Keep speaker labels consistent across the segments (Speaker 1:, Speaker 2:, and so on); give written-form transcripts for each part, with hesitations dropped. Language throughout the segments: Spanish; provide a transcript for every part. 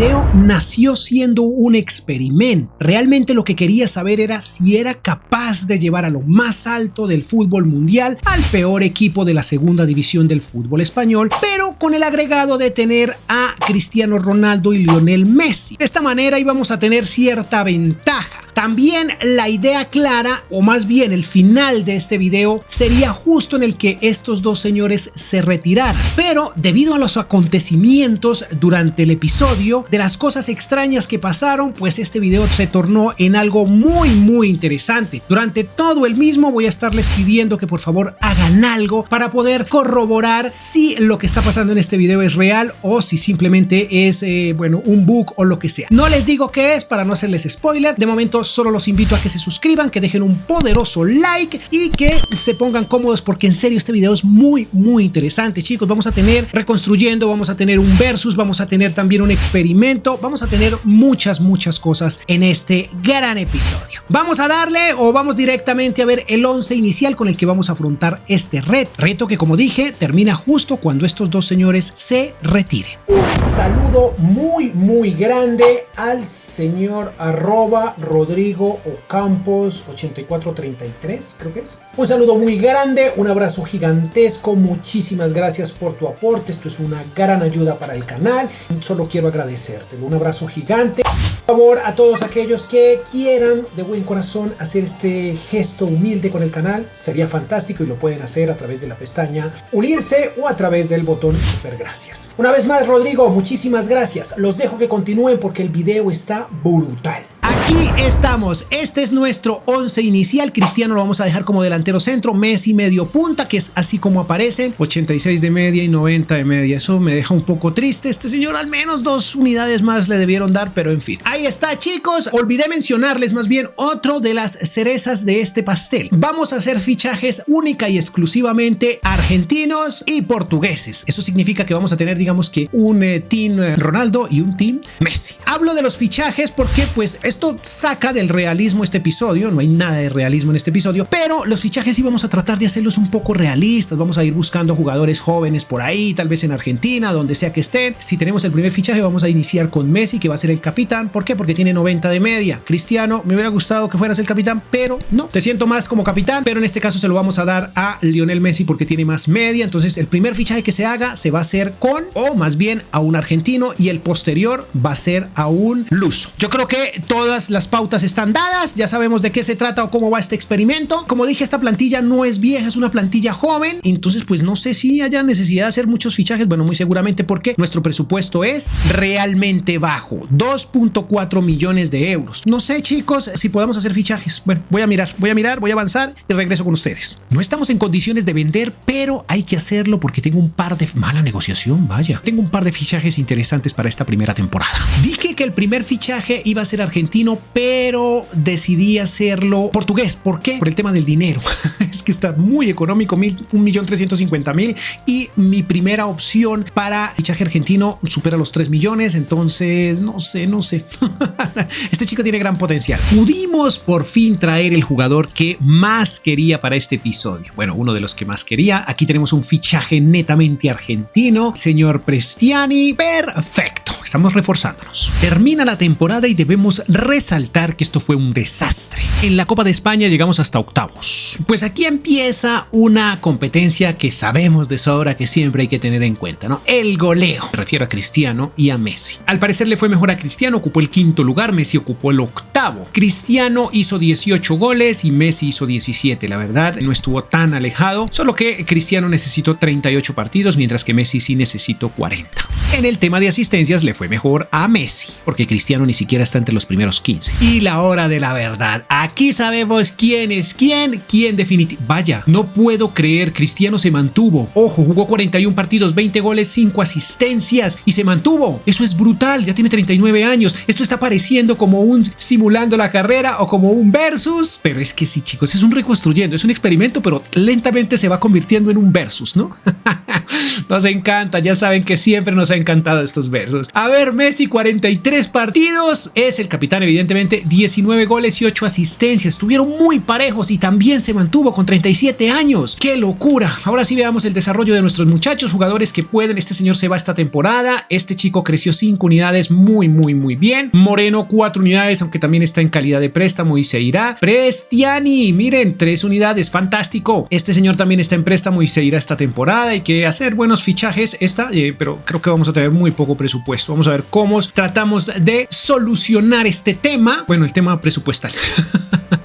Speaker 1: video nació siendo un experimento. Realmente lo que quería saber era si era capaz de llevar a lo más alto del fútbol mundial al peor equipo de la segunda división del fútbol español, pero con el agregado de tener a Cristiano Ronaldo y Lionel Messi. De esta manera íbamos a tener cierta ventaja. También la idea clara, o más bien el final de este video, sería justo en el que estos dos señores se retiraran. Pero debido a los acontecimientos durante el episodio, de las cosas extrañas que pasaron, pues este video se tornó en algo muy interesante. Durante todo el mismo voy a estarles pidiendo que por favor hagan algo para poder corroborar si lo que está pasando en este video es real o si simplemente es un bug o lo que sea. No les digo qué es para no hacerles spoiler. De momento solo los invito a que se suscriban, que dejen un poderoso like y que se pongan cómodos porque en serio este video es muy interesante, chicos. Vamos a tener reconstruyendo, vamos a tener un versus, vamos a tener también un experimento, vamos a tener muchas cosas en este gran episodio. Vamos a darle o vamos directamente a ver el 11 inicial con el que vamos a afrontar este reto que, como dije, termina justo cuando estos dos señores se retiren. Un saludo muy grande al señor @Rodrigo Ocampos 8433, creo que es. Un saludo muy grande, un abrazo gigantesco, muchísimas gracias por tu aporte, esto es una gran ayuda para el canal, solo quiero agradecerte, un abrazo gigante. Por favor, a todos aquellos que quieran de buen corazón hacer este gesto humilde con el canal, sería fantástico y lo pueden hacer a través de la pestaña unirse o a través del botón super gracias. Una vez más, Rodrigo, muchísimas gracias, los dejo que continúen porque el video está brutal. Aquí estamos, este es nuestro 11 inicial. Cristiano lo vamos a dejar como delantero centro, Messi medio punta, que es así como aparece, 86 de media y 90 de media. Eso me deja un poco triste. Este señor al menos 2 unidades más le debieron dar, pero en fin. Ahí está, chicos. Olvidé mencionarles más bien otro de las cerezas de este pastel. Vamos a hacer fichajes única y exclusivamente argentinos y portugueses. Eso significa que vamos a tener, digamos que un team Ronaldo y un team Messi. Hablo de los fichajes porque pues esto saca del realismo este episodio, no hay nada de realismo en este episodio, pero los fichajes sí vamos a tratar de hacerlos un poco realistas. Vamos a ir buscando jugadores jóvenes por ahí, tal vez en Argentina, donde sea que estén. Si tenemos el primer fichaje vamos a iniciar con Messi, que va a ser el capitán. ¿Por qué? Porque tiene 90 de media. Cristiano, me hubiera gustado que fueras el capitán, pero no, te siento más como capitán, pero en este caso se lo vamos a dar a Lionel Messi porque tiene más media. Entonces el primer fichaje que se haga se va a hacer con, o más bien a un argentino, y el posterior va a ser a un luso. Yo creo que todas las pautas están dadas, ya sabemos de qué se trata o cómo va este experimento. Como dije, esta plantilla no es vieja, es una plantilla joven, entonces pues no sé si haya necesidad de hacer muchos fichajes, bueno, muy seguramente porque nuestro presupuesto es realmente bajo, 2.4 millones de euros. No sé, chicos, si podemos hacer fichajes. Bueno, voy a mirar, voy a avanzar y regreso con ustedes. No estamos en condiciones de vender, pero hay que hacerlo porque tengo un par de... Mala negociación, vaya. Tengo un par de fichajes interesantes para esta primera temporada. Dije que el primer fichaje iba a ser argentino, pero decidí hacerlo portugués. ¿Por qué? Por el tema del dinero. Es que está muy económico, 1.350.000, y mi primera opción para fichaje argentino supera los 3 millones, entonces no sé. Este chico tiene gran potencial. Pudimos por fin traer el jugador que más quería para este episodio. Bueno, uno de los que más quería. Aquí tenemos un fichaje netamente argentino, señor Prestiani. Perfecto. Estamos reforzándonos. Termina la temporada y debemos resaltar que esto fue un desastre. En la Copa de España llegamos hasta octavos. Pues aquí empieza una competencia que sabemos de sobra que siempre hay que tener en cuenta, ¿no? El goleo. Me refiero a Cristiano y a Messi. Al parecer le fue mejor a Cristiano, ocupó el 5º lugar, Messi ocupó el 8º. Cristiano hizo 18 goles y Messi hizo 17. La verdad, no estuvo tan alejado, solo que Cristiano necesitó 38 partidos, mientras que Messi sí necesitó 40. En el tema de asistencias le fue mejor a Messi, porque Cristiano ni siquiera está entre los primeros 15. Y la hora de la verdad, aquí sabemos quién es quién definitivamente. Vaya, no puedo creer, Cristiano se mantuvo. Ojo, jugó 41 partidos, 20 goles, 5 asistencias y se mantuvo. Eso es brutal, ya tiene 39 años. Esto está pareciendo como un simulacro simulando la carrera o como un versus, pero es que sí, chicos, es un reconstruyendo, es un experimento, pero lentamente se va convirtiendo en un versus, ¿no? Nos encanta, ya saben que siempre nos ha encantado estos versos. A ver, Messi, 43 partidos, es el capitán evidentemente, 19 goles y 8 asistencias, estuvieron muy parejos y también se mantuvo con 37 años. ¡Qué locura! Ahora sí veamos el desarrollo de nuestros muchachos, jugadores que pueden. Este señor se va esta temporada, este chico creció 5 unidades muy bien. Moreno 4 unidades, aunque también está en calidad de préstamo y se irá. Prestiani, miren, 3 unidades, fantástico. Este señor también está en préstamo y se irá esta temporada. Hay que hacer buenos fichajes pero creo que vamos a tener muy poco presupuesto. Vamos a ver cómo tratamos de solucionar este tema. Bueno, el tema presupuestal.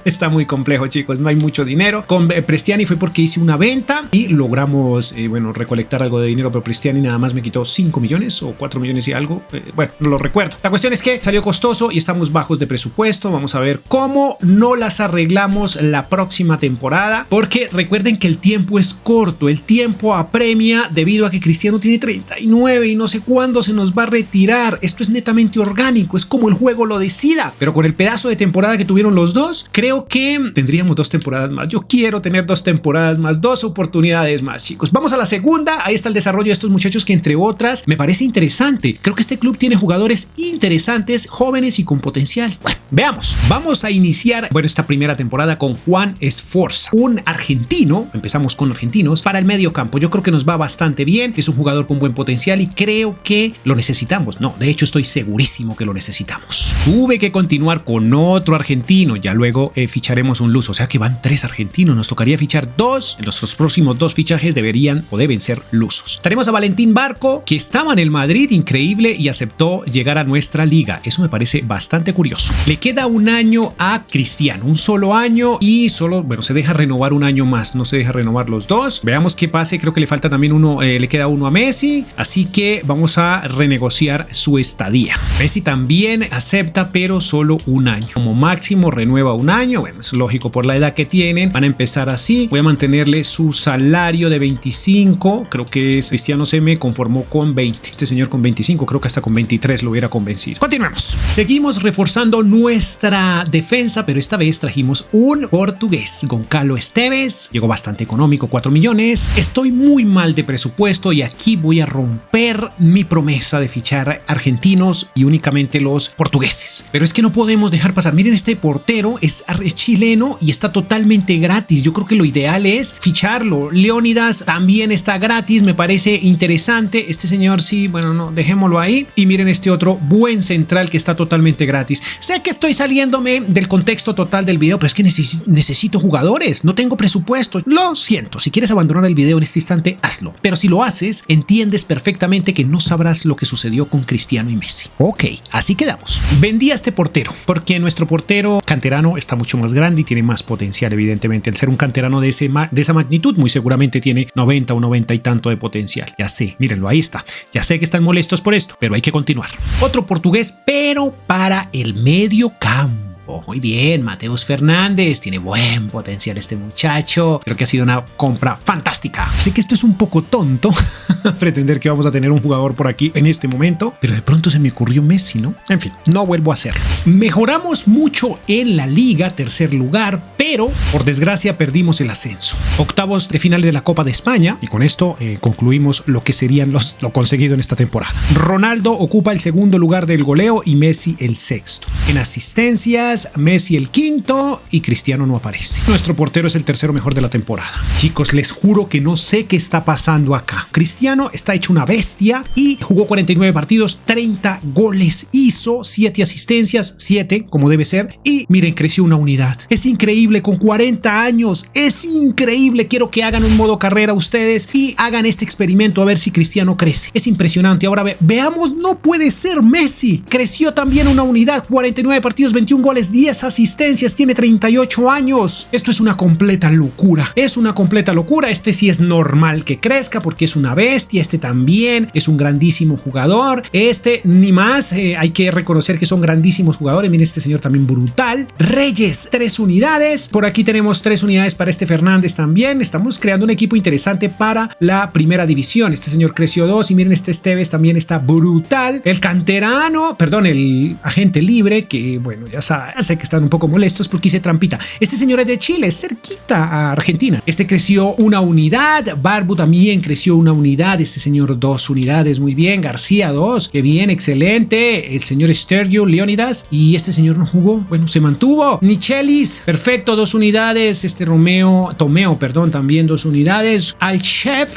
Speaker 1: Está muy complejo, chicos, no hay mucho dinero. Con Prestiani fue porque hice una venta y logramos, recolectar algo de dinero, pero Prestiani nada más me quitó 5 millones o 4 millones y algo. Bueno, no lo recuerdo. La cuestión es que salió costoso y estamos bajos de presupuesto. Vamos a ver cómo no las arreglamos la próxima temporada, porque recuerden que el tiempo es corto, el tiempo apremia debido a que Cristiano tiene 39 y no sé cuándo se nos va a retirar. Esto es netamente orgánico, es como el juego lo decida, pero con el pedazo de temporada que tuvieron los dos, creo que tendríamos 2 temporadas más. Yo quiero tener 2 temporadas más, 2 oportunidades más, chicos. Vamos a la segunda. Ahí está el desarrollo de estos muchachos que, entre otras, me parece interesante. Creo que este club tiene jugadores interesantes, jóvenes y con potencial. Bueno, veamos. Vamos a iniciar, esta primera temporada con Juan Esforza, un argentino. Empezamos con argentinos para el medio campo. Yo creo que nos va bastante bien. Es un jugador con buen potencial y creo que lo necesitamos. No, de hecho estoy segurísimo que lo necesitamos. Tuve que continuar con otro argentino. Ya luego ficharemos un luso, o sea que van 3 argentinos, nos tocaría fichar 2, en nuestros próximos 2 fichajes deben ser lusos. Tenemos a Valentín Barco, que estaba en el Madrid, increíble, y aceptó llegar a nuestra liga. Eso me parece bastante curioso. Le queda un año a Cristiano, un solo año, y solo, se deja renovar un año más, no se deja renovar los 2. Veamos qué pase, creo que le falta también uno, le queda uno a Messi, así que vamos a renegociar su estadía. Messi también acepta, pero solo un año, como máximo renueva un año. Bueno, es lógico por la edad que tienen, van a empezar así. Voy a mantenerle su salario de 25, creo que Cristiano se me conformó con 20, este señor con 25, creo que hasta con 23 lo hubiera convencido. Continuemos. Seguimos reforzando nuestra defensa, pero esta vez trajimos un portugués, Goncalo Esteves, llegó bastante económico, 4 millones. Estoy muy mal de presupuesto y aquí voy a romper mi promesa de fichar argentinos y únicamente los portugueses, pero es que no podemos dejar pasar. Miren, este portero es chileno y está totalmente gratis. Yo creo que lo ideal es ficharlo. Leónidas también está gratis, me parece interesante. Este señor sí, no, dejémoslo ahí. Y miren este otro buen central que está totalmente gratis. Sé que estoy saliéndome del contexto total del video, pero es que necesito jugadores, no tengo presupuesto. Lo siento, si quieres abandonar el video en este instante, hazlo. Pero si lo haces, entiendes perfectamente que no sabrás lo que sucedió con Cristiano y Messi. Ok, así quedamos. Vendí a este portero porque nuestro portero canterano está mucho más grande y tiene más potencial, evidentemente. Al ser un canterano de esa magnitud, muy seguramente tiene 90 o 90 y tanto de potencial. Ya sé, mírenlo, ahí está. Ya sé que están molestos por esto, pero hay que continuar. Otro portugués, pero para el medio campo. Muy bien, Mateus Fernández, tiene buen potencial este muchacho. Creo que ha sido una compra fantástica. Sé que esto es un poco tonto, pretender que vamos a tener un jugador por aquí en este momento, pero de pronto se me ocurrió Messi, ¿no? En fin, no vuelvo a hacerlo. Mejoramos mucho en la liga, tercer lugar, pero por desgracia perdimos el ascenso. Octavos de final de la Copa de España, y con esto concluimos lo que serían lo conseguido en esta temporada. Ronaldo ocupa el segundo lugar del goleo y Messi el sexto. En asistencias, Messi el quinto y Cristiano no aparece. Nuestro portero es el tercero mejor de la temporada. Chicos, les juro que no sé qué está pasando acá. Cristiano está hecho una bestia y jugó 49 partidos, 30 goles hizo, 7 asistencias, 7 como debe ser, y miren, creció una unidad. Es increíble, con 40 años, es increíble. Quiero que hagan un modo carrera ustedes y hagan este experimento a ver si Cristiano crece. Es impresionante. Ahora veamos, no puede ser. Messi creció también una unidad, 49 partidos, 21 goles, 10 asistencias, tiene 38 años. Esto es una completa locura. Es una completa locura. Este sí es normal que crezca porque es una bestia. Este también es un grandísimo jugador. Este ni más. Hay que reconocer que son grandísimos jugadores. Miren, este señor también brutal. Reyes, 3 unidades. Por aquí tenemos 3 unidades para este Fernández también. Estamos creando un equipo interesante para la primera división. Este señor creció 2 y miren, este Esteves también está brutal. El canterano, perdón, el agente libre, que bueno, ya sabe, Sé que están un poco molestos porque hice trampita. Este señor es de Chile, cerquita a Argentina. Este creció una unidad, Barbu también creció una unidad, este señor 2 unidades, muy bien, García 2, que bien, excelente, el señor Stergio, Leonidas, y este señor no jugó, bueno, se mantuvo. Nichelis, perfecto, 2 unidades, este Tomeo, perdón, también 2 unidades. Alchev,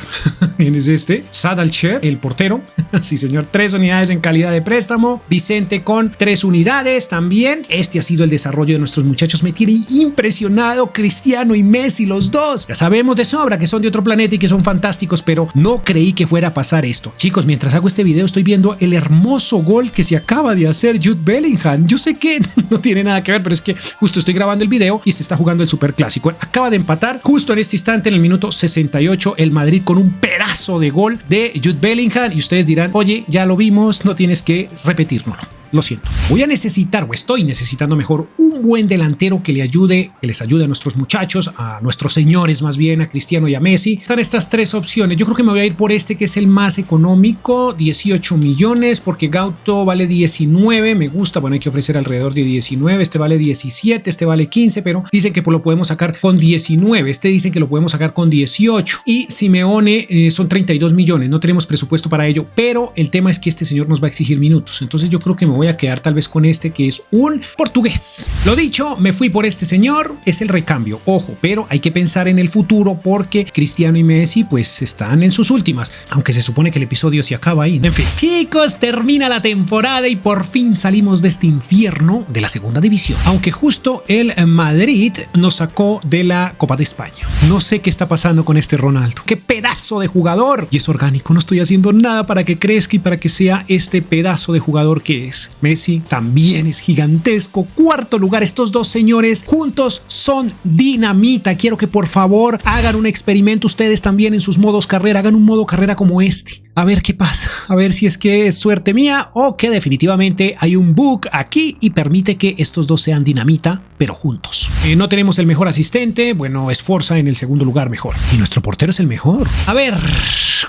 Speaker 1: ¿quién es este? Sad Alchev, el portero, sí señor, 3 unidades en calidad de préstamo. Vicente con 3 unidades también. Este ha sido el desarrollo de nuestros muchachos, me tiene impresionado Cristiano y Messi, los dos. Ya sabemos de sobra que son de otro planeta y que son fantásticos, pero no creí que fuera a pasar esto. Chicos, mientras hago este video estoy viendo el hermoso gol que se acaba de hacer Jude Bellingham. Yo sé que no tiene nada que ver, pero es que justo estoy grabando el video y se está jugando el Superclásico. Acaba de empatar justo en este instante, en el minuto 68, el Madrid con un pedazo de gol de Jude Bellingham, y ustedes dirán, oye, ya lo vimos, no tienes que repetirlo. Lo siento. Voy a necesitar, o estoy necesitando mejor, un buen delantero que les ayude a nuestros muchachos, a nuestros señores más bien, a Cristiano y a Messi. Están estas 3 opciones. Yo creo que me voy a ir por este que es el más económico, 18 millones, porque Gauto vale 19, me gusta, bueno, hay que ofrecer alrededor de 19, este vale 17, este vale 15, pero dicen que lo podemos sacar con 19, este dicen que lo podemos sacar con 18, y Simeone son 32 millones, no tenemos presupuesto para ello, pero el tema es que este señor nos va a exigir minutos, entonces yo creo que me voy a quedar tal vez con este que es un portugués. Lo dicho, me fui por este señor, es el recambio, ojo, pero hay que pensar en el futuro porque Cristiano y Messi pues están en sus últimas, aunque se supone que el episodio se acaba ahí, ¿no? En fin, chicos, termina la temporada y por fin salimos de este infierno de la segunda división, aunque justo el Madrid nos sacó de la Copa de España. No sé qué está pasando con este Ronaldo, qué pedazo de jugador, y es orgánico, no estoy haciendo nada para que crezca y para que sea este pedazo de jugador que es. Messi también es gigantesco. 4º lugar, estos dos señores juntos son dinamita. Quiero que por favor hagan un experimento ustedes también en sus modos carrera, hagan un modo carrera como este. A ver qué pasa, a ver si es que es suerte mía o que definitivamente hay un bug aquí y permite que estos dos sean dinamita, pero juntos. No tenemos el mejor asistente, bueno, Esforza en el 2º lugar mejor. Y nuestro portero es el mejor. A ver,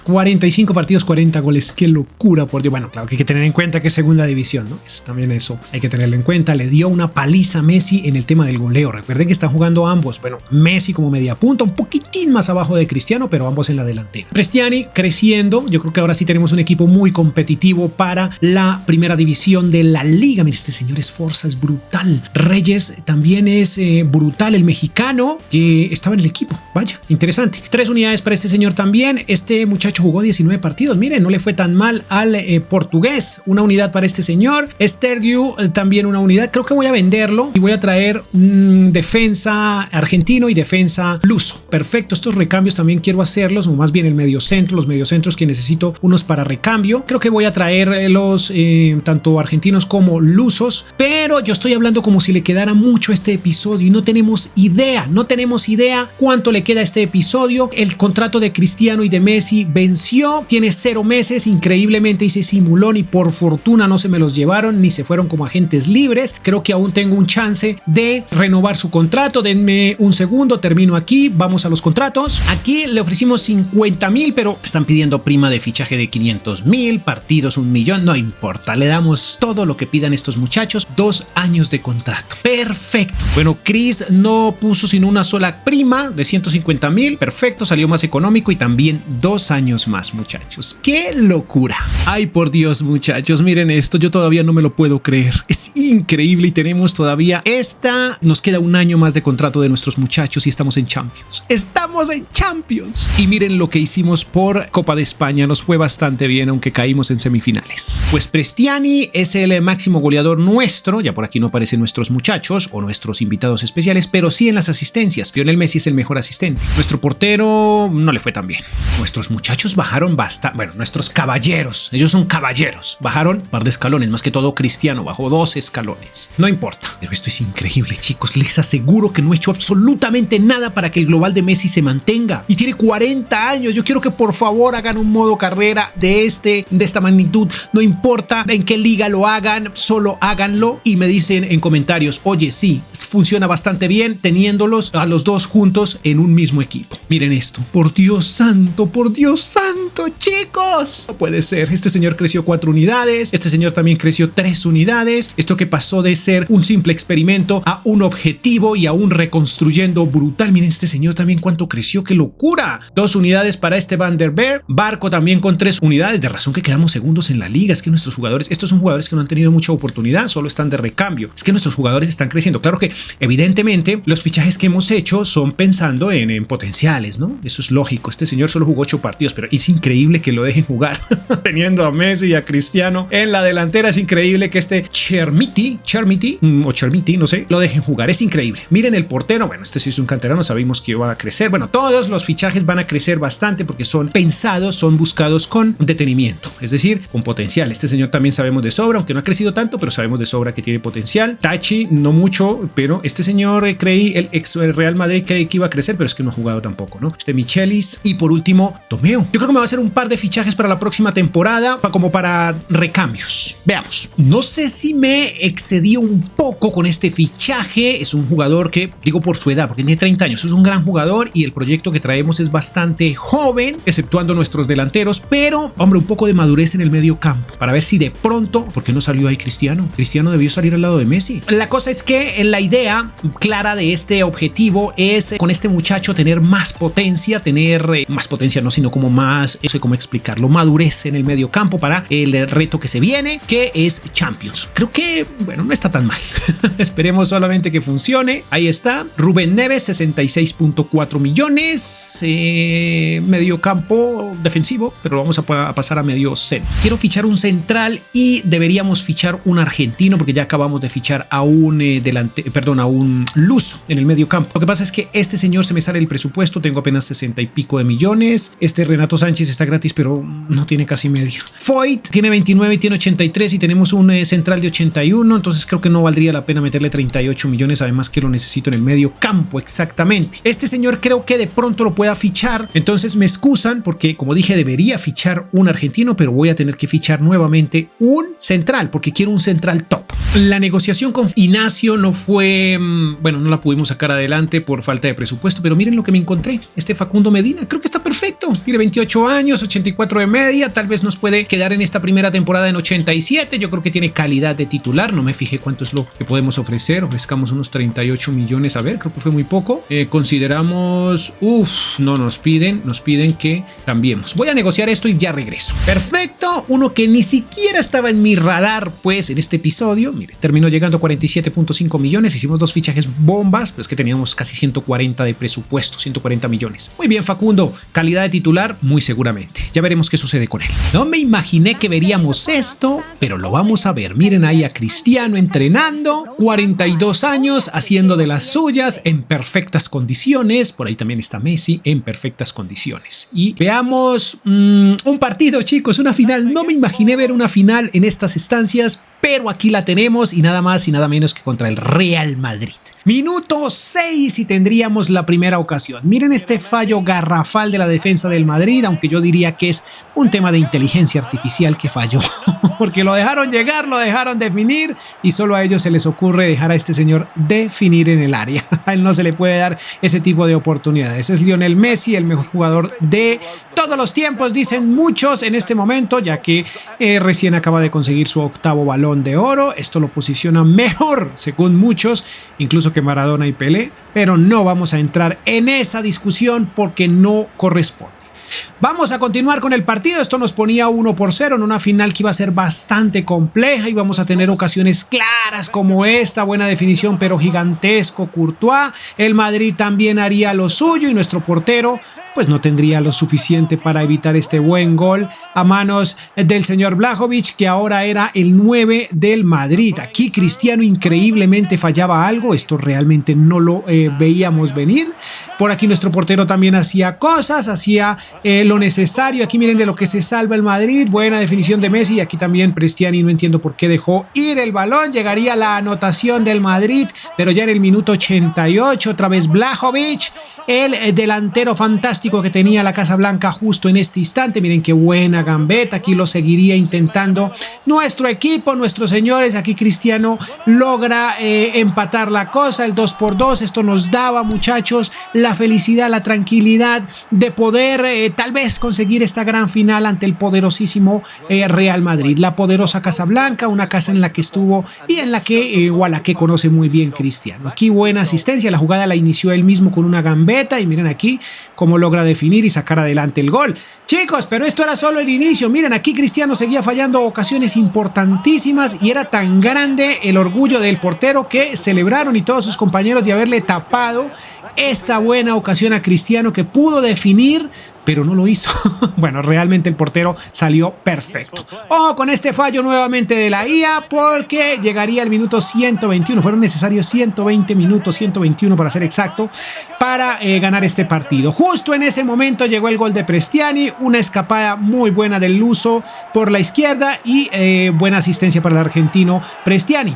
Speaker 1: 45 partidos, 40 goles, qué locura, por Dios. Bueno, claro que hay que tener en cuenta que es segunda división, ¿no? También eso hay que tenerlo en cuenta. Le dio una paliza a Messi en el tema del goleo. Recuerden que están jugando ambos. Bueno, Messi como media punta, un poquitín más abajo de Cristiano, pero ambos en la delantera. Cristiani creciendo. Yo creo que ahora sí tenemos un equipo muy competitivo para la primera división de la liga. Mira, este señor Esforza es brutal. Reyes también es brutal, el mexicano que estaba en el equipo. Vaya, interesante. 3 unidades para este señor también. Este muchacho jugó 19 partidos. Miren, no le fue tan mal al portugués. Una unidad para este señor. Stergiu también una unidad. Creo que voy a venderlo y voy a traer defensa argentino y defensa luso. Perfecto. Estos recambios también quiero hacerlos, o más bien el mediocentro, los mediocentros que necesito unos para recambio. Creo que voy a traer los tanto argentinos como lusos, pero yo estoy hablando como si le quedara mucho a este episodio y no tenemos idea cuánto le queda a este episodio. El contrato de Cristiano y de Messi venció, tiene 0 meses, increíblemente hice simulón y por fortuna no se me los llevaron ni se fueron como agentes libres. Creo que aún tengo un chance de renovar su contrato. Denme un segundo, termino aquí, vamos a los contratos. Aquí le ofrecimos 50,000, pero están pidiendo prima de fichaje de 500,000, partidos 1 millón, no importa, le damos todo lo que pidan estos muchachos. 2 años de contrato, perfecto. Bueno, Chris no puso sino una sola prima de 150,000, perfecto, salió más económico y también 2 años más, muchachos. ¡Qué locura! Ay, por Dios, muchachos, miren esto, yo todavía no me lo puedo creer, es increíble y tenemos todavía nos queda 1 año más de contrato de nuestros muchachos y estamos en Champions. ¡Estamos en Champions! Y miren lo que hicimos por Copa de España, nos fue bastante bien, aunque caímos en semifinales. Pues Cristiani es el máximo goleador nuestro, ya por aquí no aparecen nuestros muchachos o nuestros invitados especiales, pero sí en las asistencias. Lionel Messi es el mejor asistente. Nuestro portero no le fue tan bien. Nuestros muchachos bajaron bastante, bueno, nuestros caballeros, ellos son caballeros, bajaron un par de escalones, más que todo Cristiano bajó 2 escalones. No importa, pero esto es increíble, chicos, les aseguro que no he hecho absolutamente nada para que el global de Messi se mantenga y tiene 40 años. Yo quiero que por favor hagan un modo carrera de esta magnitud, no importa en qué liga lo hagan, solo háganlo y me dicen en comentarios, oye, sí, funciona bastante bien teniéndolos a los dos juntos en un mismo equipo. Miren esto, por Dios santo, chicos, no puede ser. Este señor creció 4 unidades, este señor también creció ofreció 3 unidades. Esto que pasó de ser un simple experimento a un objetivo y aún reconstruyendo brutal. Miren este señor también cuánto creció, qué locura. 2 unidades para este Van der Beek. Barco también con 3 unidades. De razón que quedamos segundos en la liga. Es que nuestros jugadores, estos son jugadores que no han tenido mucha oportunidad, solo están de recambio. Es que nuestros jugadores están creciendo. Claro que evidentemente los fichajes que hemos hecho son pensando en potenciales, ¿no? Eso es lógico. Este señor solo jugó 8 partidos, pero es increíble que lo dejen jugar teniendo a Messi y a Cristiano en la delantera. Es increíble que este Chermiti, no sé, lo dejen jugar. Es increíble. Miren el portero. Bueno, este sí es un canterano, sabemos que va a crecer. Bueno, todos los fichajes van a crecer bastante porque son pensados, son buscados con detenimiento, es decir, con potencial. Este señor también sabemos de sobra, aunque no ha crecido tanto, pero sabemos de sobra que tiene potencial. Tachi, no mucho, pero este señor creí, el ex Real Madrid, creí que iba a crecer, pero es que no ha jugado tampoco, ¿no? Este Michelis y por último, Tomeo. Yo creo que me va a hacer un par de fichajes para la próxima temporada, como para recambios. Veamos. No sé si me excedí un poco con este fichaje. Es un jugador que, digo por su edad, porque tiene 30 años, es un gran jugador y el proyecto que traemos es bastante joven, exceptuando nuestros delanteros, pero, hombre, un poco de madurez en el medio campo, para ver si de pronto, ¿por qué no salió ahí Cristiano? Cristiano debió salir al lado de Messi. La cosa es que la idea clara de este objetivo es con este muchacho tener más potencia, no, sino como más, no sé cómo explicarlo, madurez en el medio campo para el reto que se viene, que es Champions. Creo que, bueno, no está tan mal. Esperemos solamente que funcione. Ahí está. Rubén Neves, 66.4 millones. Medio campo defensivo, pero lo vamos a pasar a medio centro. Quiero fichar un central y deberíamos fichar un argentino porque ya acabamos de fichar a un a un luso en el medio campo. Lo que pasa es que este señor se me sale el presupuesto, tengo apenas 60 y pico de millones. Este Renato Sánchez está gratis, pero no tiene casi medio. Foyt tiene 29 y tiene 83 y tenemos un central de 81, entonces creo que no valdría la pena meterle 38 millones, además que lo necesito en el medio campo exactamente. Este señor creo que de pronto lo pueda fichar, entonces me excusan porque, como dije, debería fichar un argentino, pero voy a tener que fichar nuevamente un central porque quiero un central top. La negociación con Inacio no fue, bueno, no la pudimos sacar adelante por falta de presupuesto, pero miren lo que me encontré. Este Facundo Medina, creo que está perfecto. Tiene 28 años, 84 de media, tal vez nos puede quedar en esta primera temporada en 87. Yo creo que tiene calidad de titular, no me fijé cuánto es lo que podemos ofrecer. Ofrezcamos unos 38 millones, a ver, creo que fue muy poco. Consideramos, no nos piden que cambiemos. Voy a negociar esto y ya regreso. Perfecto, uno que ni siquiera estaba en mi radar, pues, en este episodio. Mire, terminó llegando a 47.5 millones. Hicimos 2 fichajes bombas, pero es que teníamos casi 140 de presupuesto, 140 millones. Muy bien, Facundo, calidad de titular, muy seguramente. Ya veremos qué sucede con él. No me imaginé que veríamos esto, pero lo vamos a ver. Miren ahí a Cristiano entrenando, 42 años, haciendo de las suyas en perfectas condiciones. Por ahí también está Messi en perfectas condiciones. Y veamos un partido, chicos, una final. No me imaginé ver una final en estas estancias, pero aquí la tenemos y nada más y nada menos que contra el Real Madrid. Minuto 6 y tendríamos la primera ocasión. Miren este fallo garrafal de la defensa del Madrid, aunque yo diría que es un tema de inteligencia artificial que falló, porque lo dejaron llegar, lo dejaron definir y solo a ellos se les ocurre dejar a este señor definir en el área. A él no se le puede dar ese tipo de oportunidades. Es Lionel Messi, el mejor jugador de todos los tiempos, dicen muchos en este momento, ya que recién acaba de conseguir su 8º Balón de Oro. Esto lo posiciona mejor, según muchos, incluso que Maradona y Pelé, pero no vamos a entrar en esa discusión porque no corresponde. Vamos a continuar con el partido. Esto nos ponía 1-0 en una final que iba a ser bastante compleja y vamos a tener ocasiones claras como esta, buena definición pero gigantesco Courtois. El Madrid también haría lo suyo y nuestro portero pues no tendría lo suficiente para evitar este buen gol a manos del señor Vlahovic, que ahora era el 9 del Madrid. Aquí Cristiano increíblemente fallaba algo, esto realmente no lo veíamos venir. Por aquí nuestro portero también hacía cosas, hacía lo necesario. Aquí miren de lo que se salva el Madrid, buena definición de Messi. Y aquí también Prestiani, no entiendo por qué dejó ir el balón. Llegaría la anotación del Madrid, pero ya en el minuto 88 otra vez Vlahovic, el delantero fantástico que tenía la Casa Blanca justo en este instante. Miren qué buena gambeta, aquí lo seguiría intentando nuestro equipo, nuestros señores. Aquí Cristiano logra empatar la cosa, el 2-2. Esto nos daba, muchachos, la felicidad, la tranquilidad de poder tal vez conseguir esta gran final ante el poderosísimo Real Madrid, la poderosa Casa Blanca, una casa en la que estuvo y en la que o a la que conoce muy bien Cristiano. Aquí buena asistencia, la jugada la inició él mismo con una gambeta y miren aquí cómo logra definir y sacar adelante el gol. Chicos, pero esto era solo el inicio. Miren, aquí Cristiano seguía fallando ocasiones importantísimas y era tan grande el orgullo del portero que celebraron y todos sus compañeros de haberle tapado esta buena ocasión a Cristiano, que pudo definir, pero no lo hizo. Bueno, realmente el portero salió perfecto. Ojo con este fallo nuevamente de la IA, porque llegaría al minuto 121. Fueron necesarios 120 minutos, 121 para ser exacto, para ganar este partido. Justo en ese momento llegó el gol de Prestiani, una escapada muy buena del luso por la izquierda y buena asistencia para el argentino Prestiani.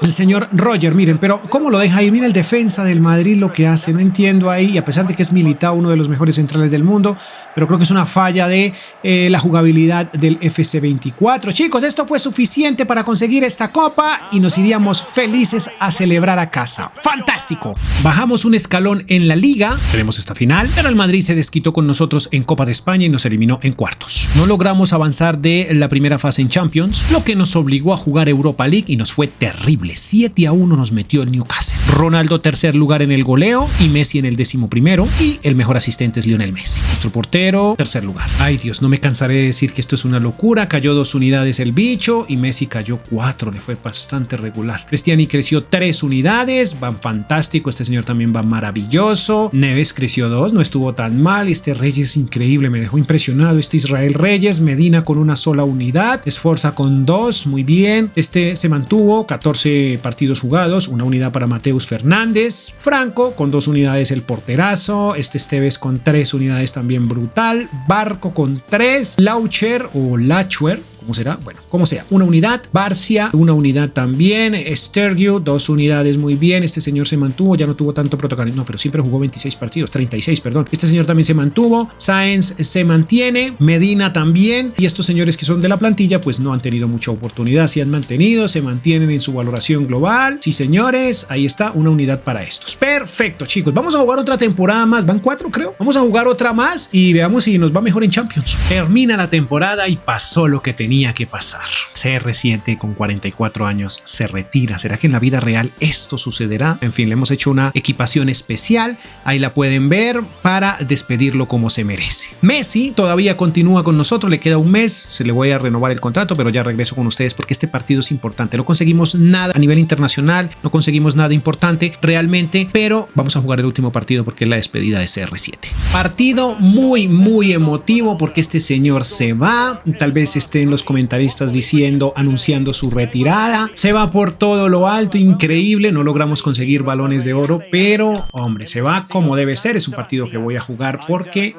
Speaker 1: El señor Roger, miren, pero ¿cómo lo deja ahí? Mira el defensa del Madrid lo que hace, no entiendo ahí, y a pesar de que es Militao, uno de los mejores centrales del mundo, pero creo que es una falla de la jugabilidad del FC24. Chicos, esto fue suficiente para conseguir esta copa y nos iríamos felices a celebrar a casa. ¡Fantástico! Bajamos un escalón en la Liga, tenemos esta final, pero el Madrid se desquitó con nosotros en Copa de España y nos eliminó en cuartos. No logramos avanzar de la primera fase en Champions, lo que nos obligó a jugar Europa League y nos fue terrible. 7-1 nos metió el Newcastle. Ronaldo tercer lugar en el goleo y Messi en el 11º, y el mejor asistente es Lionel Messi. Nuestro portero tercer lugar. Ay Dios, no me cansaré de decir que esto es una locura. Cayó 2 unidades el bicho y Messi cayó 4, le fue bastante regular. Cristiani creció 3 unidades, van fantástico, este señor también va maravilloso. Neves creció 2, no estuvo tan mal. Este Reyes increíble, me dejó impresionado. Este Israel Reyes, Medina con una sola unidad, Esforza con 2, muy bien. Este se mantuvo, 14 partidos jugados, una unidad para Mateus Fernández. Franco con 2 unidades, el porterazo. Este Esteves con 3 unidades, también brutal. Barco con 3. Laucher o Lachuer, ¿cómo será? Bueno, como sea, una unidad. Barcia, una unidad también. Stergiu, 2 unidades, muy bien. Este señor se mantuvo, ya no tuvo tanto protagonismo, no, pero siempre jugó 26 partidos, 36, perdón. Este señor también se mantuvo. Sáenz se mantiene. Medina también. Y estos señores que son de la plantilla, pues no han tenido mucha oportunidad. Se han mantenido, se mantienen en su valoración global. Sí, señores, ahí está una unidad para estos. Perfecto, chicos. Vamos a jugar otra temporada más. Van 4, creo. Vamos a jugar otra más y veamos si nos va mejor en Champions. Termina la temporada y pasó lo que tenía que pasar. CR7 con 44 años se retira. ¿Será que en la vida real esto sucederá? En fin, le hemos hecho una equipación especial. Ahí la pueden ver para despedirlo como se merece. Messi todavía continúa con nosotros. Le queda un mes. Se le voy a renovar el contrato, pero ya regreso con ustedes porque este partido es importante. No conseguimos nada a nivel internacional. No conseguimos nada importante realmente, pero vamos a jugar el último partido porque es la despedida de CR7. Partido muy emotivo porque este señor se va. Tal vez esté en los comentaristas diciendo, anunciando su retirada. Se va por todo lo alto, increíble. No logramos conseguir balones de oro, pero hombre, se va como debe ser. Es un partido que voy a jugar porque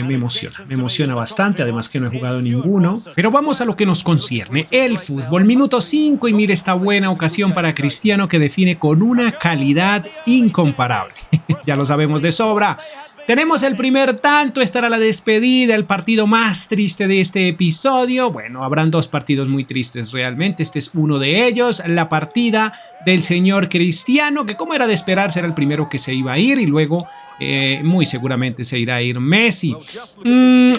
Speaker 1: me emociona bastante, además que no he jugado ninguno. Pero vamos a lo que nos concierne, el fútbol. Minuto 5 y mire esta buena ocasión para Cristiano que define con una calidad incomparable. Ya lo sabemos de sobra. Tenemos el primer tanto, estará la despedida, el partido más triste de este episodio. Bueno, habrán 2 partidos muy tristes realmente, este es uno de ellos, la partida del señor Cristiano, que como era de esperar será el primero que se iba a ir y luego muy seguramente se irá a ir Messi.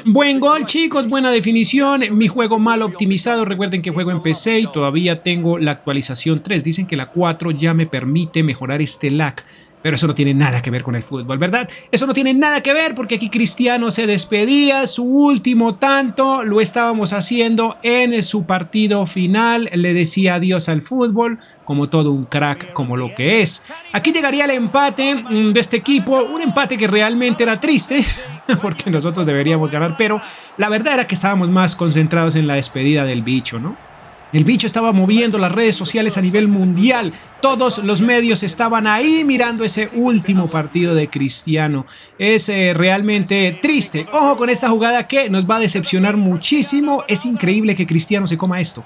Speaker 1: Buen gol, chicos, buena definición, mi juego mal optimizado, recuerden que juego en PC y todavía tengo la actualización 3, dicen que la 4 ya me permite mejorar este lag. Pero eso no tiene nada que ver con el fútbol, ¿verdad? Eso no tiene nada que ver porque aquí Cristiano se despedía, su último tanto lo estábamos haciendo en su partido final, le decía adiós al fútbol como todo un crack, como lo que es. Aquí llegaría el empate de este equipo, un empate que realmente era triste porque nosotros deberíamos ganar, pero la verdad era que estábamos más concentrados en la despedida del bicho, ¿no? El bicho estaba moviendo las redes sociales a nivel mundial. Todos los medios estaban ahí mirando ese último partido de Cristiano. Es realmente triste. Ojo con esta jugada que nos va a decepcionar muchísimo. Es increíble que Cristiano se coma esto.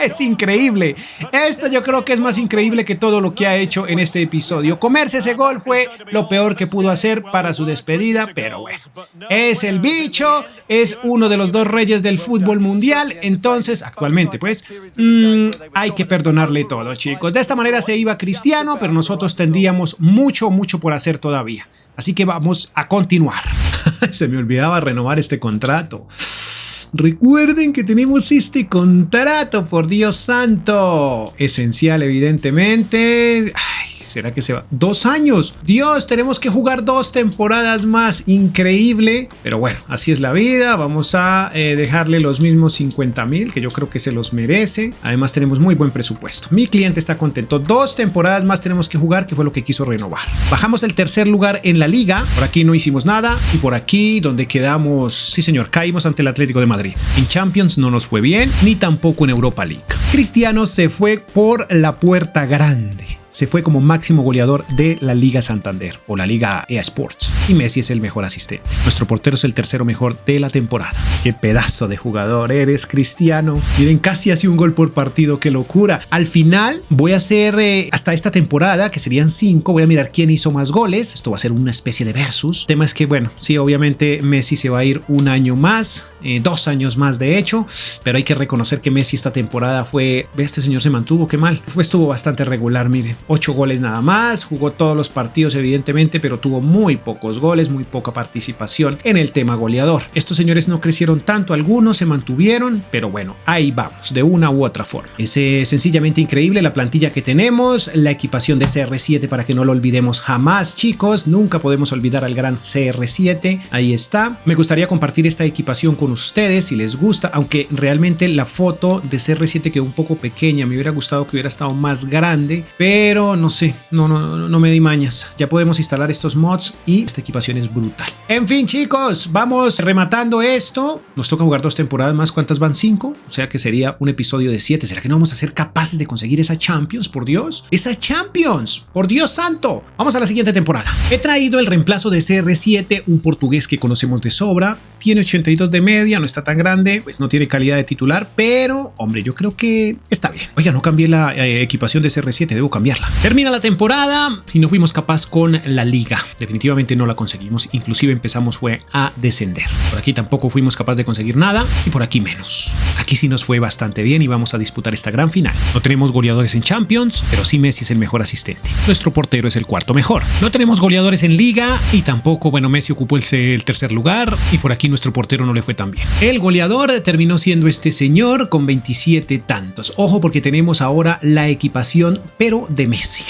Speaker 1: Es increíble. Esto yo creo que es más increíble que todo lo que ha hecho en este episodio. Comerse ese gol fue lo peor que pudo hacer para su despedida, pero bueno. Es el bicho, es uno de los dos reyes del fútbol mundial, entonces actualmente pues hay que perdonarle todo, chicos. De esta manera se iba Cristiano, pero nosotros tendríamos mucho por hacer todavía. Así que vamos a continuar. Se me olvidaba renovar este contrato. Recuerden que tenemos este contrato, por Dios santo. Esencial, evidentemente. Ay, ¿será que se va? 2 años. Dios, tenemos que jugar 2 temporadas más. Increíble. Pero bueno, así es la vida. Vamos a dejarle los mismos 50,000, que yo creo que se los merece. Además, tenemos muy buen presupuesto. Mi cliente está contento. 2 temporadas más tenemos que jugar, que fue lo que quiso renovar. Bajamos el tercer lugar en la liga. Por aquí no hicimos nada. Y por aquí, donde quedamos, sí señor, caímos ante el Atlético de Madrid. En Champions no nos fue bien, ni tampoco en Europa League. Cristiano se fue por la puerta grande. Se fue como máximo goleador de la Liga Santander o la Liga EA Sports. Y Messi es el mejor asistente. Nuestro portero es el tercero mejor de la temporada. ¡Qué pedazo de jugador eres, Cristiano! Miren, casi hace un gol por partido. ¡Qué locura! Al final voy a hacer hasta esta temporada, que serían 5. Voy a mirar quién hizo más goles. Esto va a ser una especie de versus. El tema es que, bueno, sí, obviamente Messi se va a ir un año más. 2 años más de hecho. Pero hay que reconocer que Messi esta temporada fue... Este señor se mantuvo, qué mal. Estuvo bastante regular, miren. 8 goles nada más, jugó todos los partidos evidentemente, pero tuvo muy pocos goles, muy poca participación en el tema goleador. Estos señores no crecieron tanto, algunos se mantuvieron, pero bueno, ahí vamos, de una u otra forma. Es sencillamente increíble la plantilla que tenemos, la equipación de CR7 para que no lo olvidemos jamás, chicos, nunca podemos olvidar al gran CR7, ahí está. Me gustaría compartir esta equipación con ustedes si les gusta, aunque realmente la foto de CR7 quedó un poco pequeña, me hubiera gustado que hubiera estado más grande, pero no sé, no me di mañas. Ya podemos instalar estos mods y esta equipación es brutal. En fin, chicos, vamos rematando esto. Nos toca jugar 2 temporadas más. ¿Cuántas van? 5. O sea que sería un episodio de 7. ¿Será que no vamos a ser capaces de conseguir esa Champions? Por Dios. ¡Esa Champions! ¡Por Dios santo! Vamos a la siguiente temporada. He traído el reemplazo de CR7, un portugués que conocemos de sobra. Tiene 82 de media, no está tan grande, pues no tiene calidad de titular, pero, hombre, yo creo que está bien. Oiga, no cambié la equipación de CR7, debo cambiarla. Termina la temporada y no fuimos capaz con la liga. Definitivamente no la conseguimos. Inclusive empezamos fue a descender. Por aquí tampoco fuimos capaces de conseguir nada y por aquí menos. Aquí sí nos fue bastante bien y vamos a disputar esta gran final. No tenemos goleadores en Champions, pero sí Messi es el mejor asistente. Nuestro portero es el 4º mejor. No tenemos goleadores en liga y tampoco, bueno, Messi ocupó el tercer lugar y por aquí nuestro portero no le fue tan bien. El goleador terminó siendo este señor con 27 tantos. Ojo porque tenemos ahora la equipación, pero de Messi.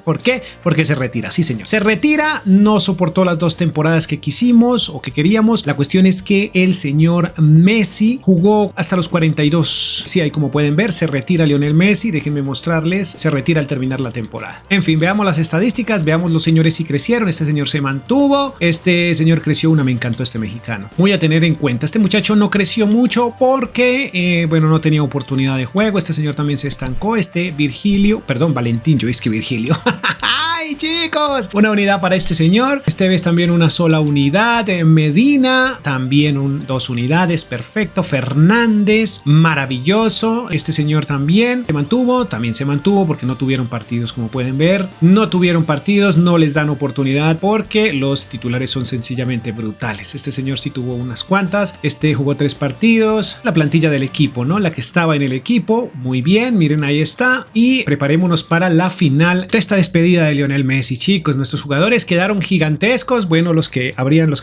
Speaker 1: ¿Por qué? Porque se retira, sí señor. Se retira, no soportó las 2 temporadas que quisimos o que queríamos. La cuestión es que el señor Messi jugó hasta los 42. Sí, ahí como pueden ver, se retira Lionel Messi. Déjenme mostrarles, se retira al terminar la temporada. En fin, veamos las estadísticas, veamos los señores si crecieron. Este señor se mantuvo, este señor creció me encantó este mexicano. Muy a tener en cuenta, este muchacho no creció mucho porque, bueno, no tenía oportunidad de juego. Este señor también se estancó, Valentín, yo es que Virgilio. ¡Ay, chicos! Una unidad para este señor. Esteves también una sola unidad. Medina también 2 unidades. Perfecto. Fernández, maravilloso. Este señor también se mantuvo porque no tuvieron partidos, como pueden ver. No tuvieron partidos, no les dan oportunidad porque los titulares son sencillamente brutales. Este señor sí tuvo unas cuantas. Jugó 3 partidos. La plantilla del equipo, ¿no? La que estaba en el equipo. Muy bien, miren, ahí está. Y preparémonos para la final de esta despedida de Lionel Messi, chicos. Nuestros jugadores quedaron gigantescos. Bueno, los que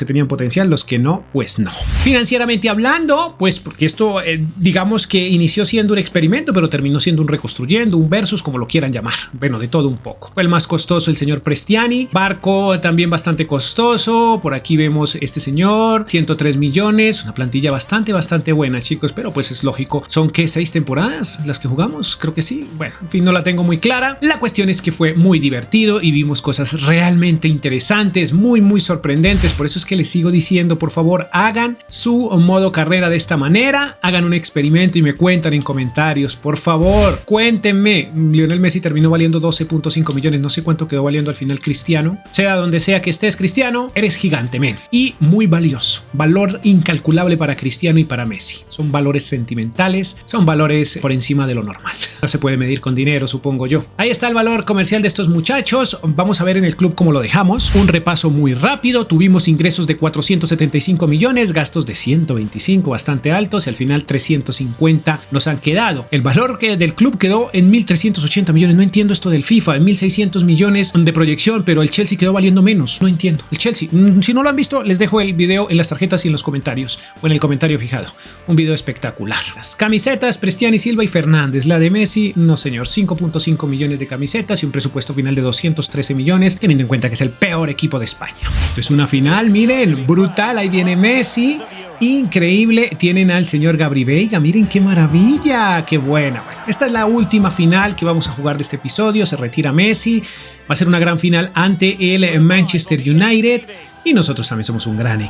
Speaker 1: tenían potencial, los que no, pues no. Financieramente hablando, pues porque esto, digamos que inició siendo un experimento, pero terminó siendo un reconstruyendo, un versus, como lo quieran llamar. Bueno, de todo un poco. Fue el más costoso el señor Prestiani. Barco también bastante costoso. Por aquí vemos este señor, 103 millones. Una plantilla bastante buena, chicos, pero pues es lógico. ¿Son qué? 6 temporadas las que jugamos? Creo que sí. Bueno, en fin, no la tengo muy clara. La cuestión es que fue muy divertido y vimos cosas realmente interesantes, muy sorprendentes. Por eso es que les sigo diciendo, por favor, hagan su modo carrera de esta manera, hagan un experimento y me cuentan en comentarios, por favor, cuéntenme. Lionel Messi terminó valiendo 12.5 millones, no sé cuánto quedó valiendo al final Cristiano. Sea donde sea que estés, Cristiano, eres gigante, men, y muy valioso, valor incalculable para Cristiano y para Messi. Son valores sentimentales, son valores por encima de lo normal. No se puede medir con dinero, supongo yo. Ahí está el valor comercial de estos muchachos. Vamos a ver en el club cómo lo dejamos. Un repaso muy rápido. Tuvimos ingresos de 475 millones, gastos de 125, bastante altos, y al final 350 nos han quedado. El valor del club quedó en 1.380 millones. No entiendo esto del FIFA, en 1.600 millones de proyección, pero el Chelsea quedó valiendo menos. No entiendo. El Chelsea, si no lo han visto, les dejo el video en las tarjetas y en los comentarios, o en el comentario fijado. Un video espectacular. Las camisetas, Prestiani, Silva y Fernández. La de Messi, no señor, 5.5 millones de camisetas y un presupuesto final de 213 millones, teniendo en cuenta que es el peor equipo de España. Esto es una final, miren, brutal. Ahí viene Messi. Increíble, tienen al señor Gabri Veiga, miren qué maravilla, qué buena. Bueno, esta es la última final que vamos a jugar de este episodio, se retira Messi, va a ser una gran final ante el Manchester United y nosotros también somos un gran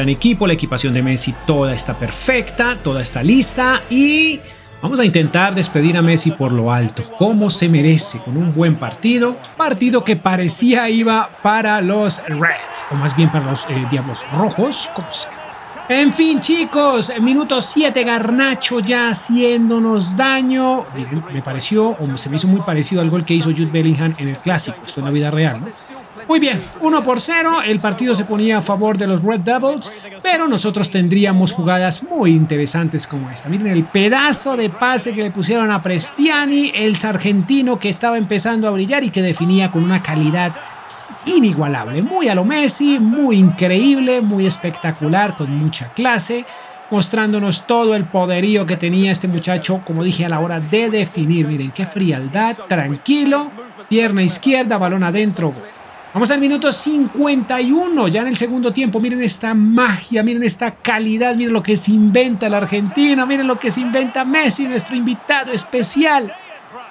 Speaker 1: equipo, la equipación de Messi toda está perfecta, toda está lista y vamos a intentar despedir a Messi por lo alto, como se merece, con un buen partido que parecía iba para los Reds, o más bien para los Diablos Rojos, como sea. En fin, chicos, minuto 7, Garnacho ya haciéndonos daño. Miren, me pareció, o se me hizo muy parecido al gol que hizo Jude Bellingham en el Clásico, esto en la vida real, ¿no? Muy bien, 1-0, el partido se ponía a favor de los Red Devils, pero nosotros tendríamos jugadas muy interesantes como esta. Miren el pedazo de pase que le pusieron a Prestiani, el sargentino que estaba empezando a brillar y que definía con una calidad inigualable, muy a lo Messi, muy increíble, muy espectacular, con mucha clase, mostrándonos todo el poderío que tenía este muchacho, como dije, a la hora de definir. Miren qué frialdad, tranquilo, pierna izquierda, balón adentro, gol. Vamos al minuto 51, ya en el segundo tiempo. Miren esta magia, miren esta calidad, miren lo que se inventa la Argentina, miren lo que se inventa Messi, nuestro invitado especial.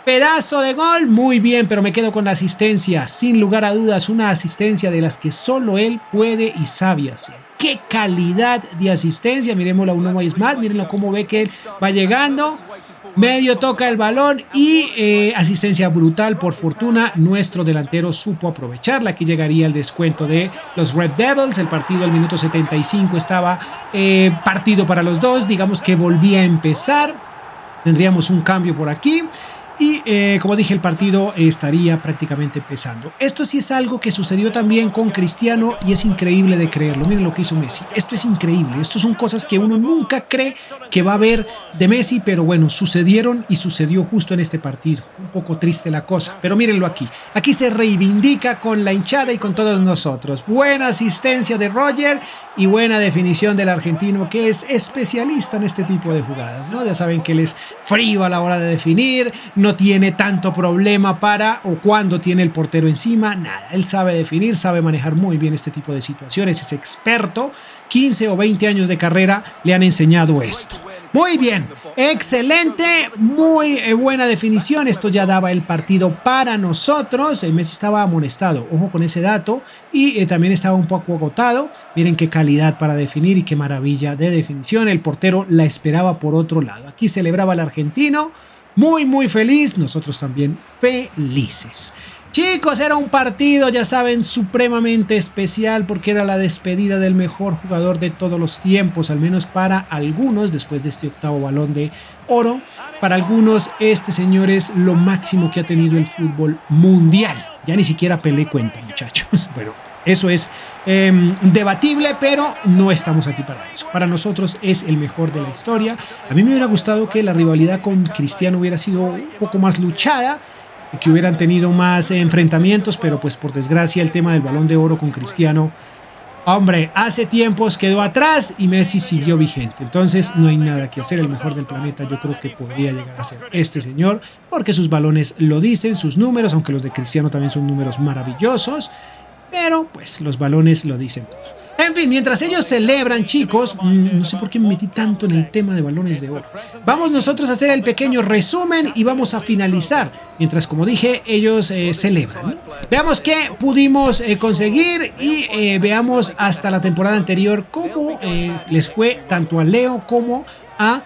Speaker 1: Pedazo de gol, muy bien, pero me quedo con la asistencia, sin lugar a dudas, una asistencia de las que solo él puede y sabe hacer. ¡Qué calidad de asistencia! Miremoslo una vez más, mírenlo cómo ve que él va llegando. Medio toca el balón y asistencia brutal. Por fortuna, nuestro delantero supo aprovecharla. Aquí llegaría el descuento de los Red Devils. El partido al minuto 75 estaba partido para los dos. Digamos que volvía a empezar. Tendríamos un cambio por aquí. Y como dije, el partido estaría prácticamente empezando. Esto sí es algo que sucedió también con Cristiano y es increíble de creerlo. Miren lo que hizo Messi. Esto es increíble. Esto son cosas que uno nunca cree que va a haber de Messi, pero bueno, sucedieron y sucedió justo en este partido. Un poco triste la cosa, pero mírenlo aquí. Aquí se reivindica con la hinchada y con todos nosotros. Buena asistencia de Roger y buena definición del argentino, que es especialista en este tipo de jugadas, ¿no? Ya saben que él es frío a la hora de definir, no tiene tanto problema para o cuando tiene el portero encima, nada, él sabe definir, sabe manejar muy bien este tipo de situaciones, es experto, 15 o 20 años de carrera le han enseñado esto. Muy bien, excelente, muy buena definición, esto ya daba el partido para nosotros. El Messi estaba amonestado, ojo con ese dato, y también estaba un poco agotado. Miren qué calidad para definir y qué maravilla de definición, el portero la esperaba por otro lado. Aquí celebraba el argentino, muy feliz, nosotros también felices. Chicos, era un partido, ya saben, supremamente especial porque era la despedida del mejor jugador de todos los tiempos, al menos para algunos, después de este octavo Balón de Oro. Para algunos, este señor es lo máximo que ha tenido el fútbol mundial. Ya ni siquiera Pelé cuenta, muchachos. Bueno, eso es debatible, pero no estamos aquí para eso. Para nosotros es el mejor de la historia. A mí me hubiera gustado que la rivalidad con Cristiano hubiera sido un poco más luchada, que hubieran tenido más enfrentamientos, pero pues por desgracia el tema del Balón de Oro con Cristiano, hombre, hace tiempos quedó atrás y Messi siguió vigente. Entonces no hay nada que hacer, el mejor del planeta yo creo que podría llegar a ser este señor, porque sus balones lo dicen, sus números, aunque los de Cristiano también son números maravillosos, pero pues los balones lo dicen todo. En fin, mientras ellos celebran, chicos, no sé por qué me metí tanto en el tema de balones de oro. Vamos nosotros a hacer el pequeño resumen y vamos a finalizar. Mientras, como dije, ellos celebran, ¿no? Veamos qué pudimos conseguir y veamos hasta la temporada anterior cómo les fue tanto a Leo como a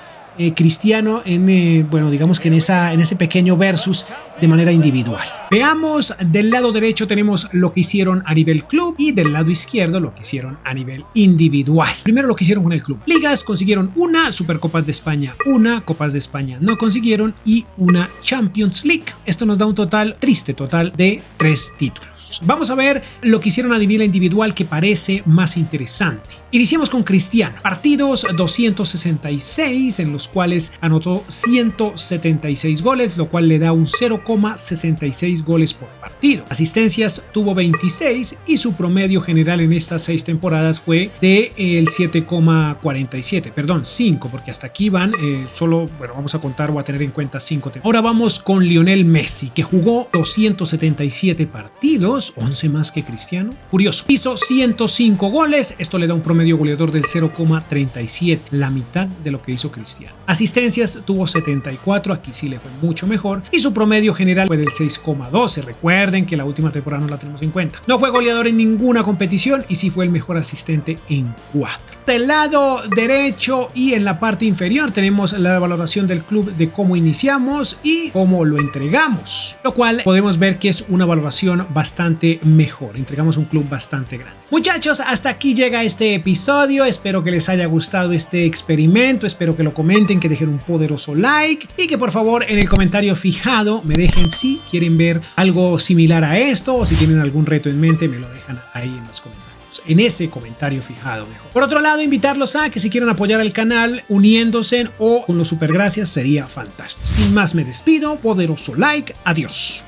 Speaker 1: Cristiano en, bueno, digamos que en ese pequeño versus de manera individual. Veamos, del lado derecho tenemos lo que hicieron a nivel club y del lado izquierdo lo que hicieron a nivel individual. Primero lo que hicieron con el club. Ligas consiguieron una, Supercopas de España una, Copas de España no consiguieron y una Champions League. Esto nos da un total, triste total, de 3 títulos. Vamos a ver lo que hicieron a nivel individual que parece más interesante. Iniciamos con Cristiano. Partidos 266 en los cuales anotó 176 goles, lo cual le da un 0,66 goles por partido. Asistencias tuvo 26 y su promedio general en estas 6 temporadas fue de el 7,47, perdón, 5, porque hasta aquí van solo, bueno, vamos a contar o a tener en cuenta 5 temporadas. Ahora vamos con Lionel Messi, que jugó 277 partidos, 11 más que Cristiano. Curioso. Hizo 105 goles, esto le da un promedio goleador del 0,37, la mitad de lo que hizo Cristiano. Asistencias tuvo 74, aquí sí le fue mucho mejor, y su promedio general fue del 6,12. Recuerden que la última temporada no la tenemos en cuenta. No fue goleador en ninguna competición y sí fue el mejor asistente en 4. Del lado derecho y en la parte inferior tenemos la valoración del club de cómo iniciamos y cómo lo entregamos, lo cual podemos ver que es una valoración bastante mejor. Entregamos un club bastante grande. Muchachos, hasta aquí llega este episodio. Espero que les haya gustado este experimento. Espero que lo comenten, que dejen un poderoso like y que por favor en el comentario fijado me dejen si quieren ver algo similar a esto o si tienen algún reto en mente, me lo dejan ahí en los comentarios. En ese comentario fijado mejor. Por otro lado, invitarlos a que si quieren apoyar al canal uniéndose o con los supergracias sería fantástico. Sin más me despido, poderoso like, adiós.